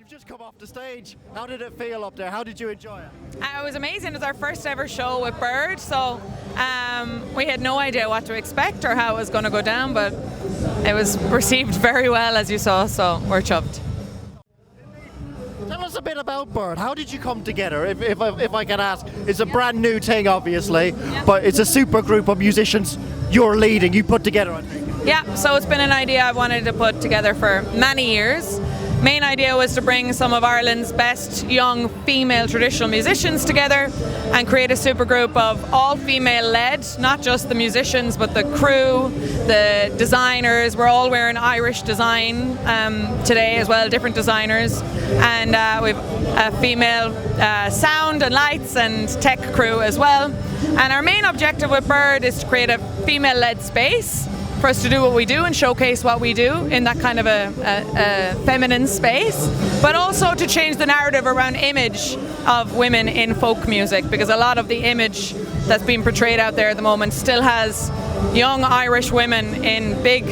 You've just come off the stage. How did it feel up there? How did you enjoy it? It was amazing. It was our first ever show with Biird, so we had no idea what to expect or how it was going to go down, but it was received very well, as you saw, so we're chuffed. Tell us a bit about Biird. How did you come together? If I can ask, it's a brand new thing, obviously, but it's a super group of musicians you're leading. You put together, I think. Yeah, so it's been an idea I wanted to put together for many years. Main idea was to bring some of Ireland's best young female traditional musicians together and create a supergroup of all female led, not just the musicians but the crew, the designers. We're all wearing Irish design today as well, different designers, and we've a female sound and lights and tech crew as well. And our main objective with Biird is to create a female led space for us to do what we do and showcase what we do in that kind of a feminine space, but also to change the narrative around image of women in folk music, because a lot of the image that's being portrayed out there at the moment still has young Irish women in big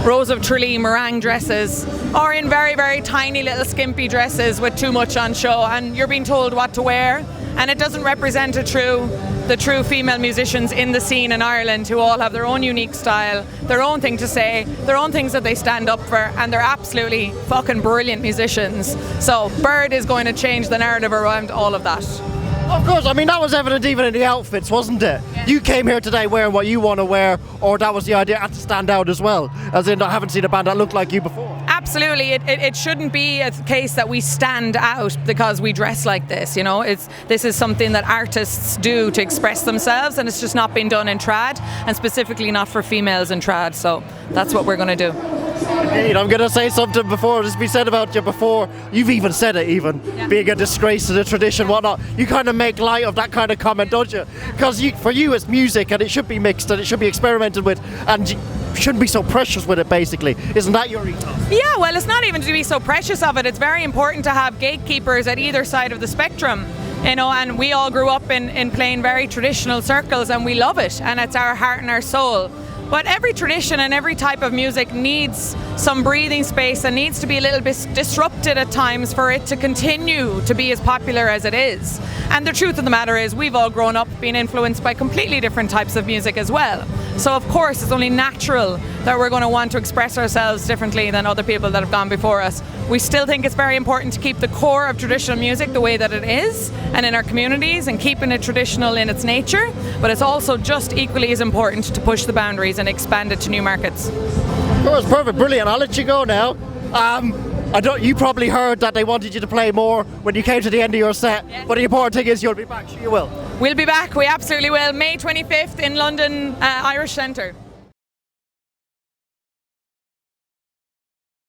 Rose of Tralee meringue dresses or in very, very tiny little skimpy dresses with too much on show, and you're being told what to wear, and it doesn't represent the true female musicians in the scene in Ireland, who all have their own unique style, their own thing to say, their own things that they stand up for, and they're absolutely fucking brilliant musicians. So Biird is going to change the narrative around all of that. Of course, I mean, that was evident even in the outfits, wasn't it? Yeah. You came here today wearing what you want to wear, or that was the idea, had to stand out as well, as in I haven't seen a band that looked like you before. Absolutely, it shouldn't be a case that we stand out because we dress like this, you know. This is something that artists do to express themselves, and it's just not been done in trad, and specifically not for females in trad, so that's what we're going to do. Indeed, I'm going to say something before it's been said about you before. You've even said it, being a disgrace to the tradition, whatnot. You kind of make light of that kind of comment, don't you? Because for you it's music, and it should be mixed, and it should be experimented with, and you shouldn't be so precious with it, basically. Isn't that your ethos? Yeah, well, it's not even to be so precious of it. It's very important to have gatekeepers at either side of the spectrum. You know, and we all grew up in playing very traditional circles, and we love it, and it's our heart and our soul. But every tradition and every type of music needs some breathing space and needs to be a little bit disrupted at times for it to continue to be as popular as it is. And the truth of the matter is, we've all grown up being influenced by completely different types of music as well. So of course it's only natural that we're going to want to express ourselves differently than other people that have gone before us. We still think it's very important to keep the core of traditional music the way that it is and in our communities, and keeping it traditional in its nature, but it's also just equally as important to push the boundaries and expand it to new markets. That was perfect, brilliant. I'll let you go now. You probably heard that they wanted you to play more when you came to the end of your set, yes. But the important thing is you'll be back. Sure you will. We'll be back, we absolutely will. May 25th in London Irish Centre.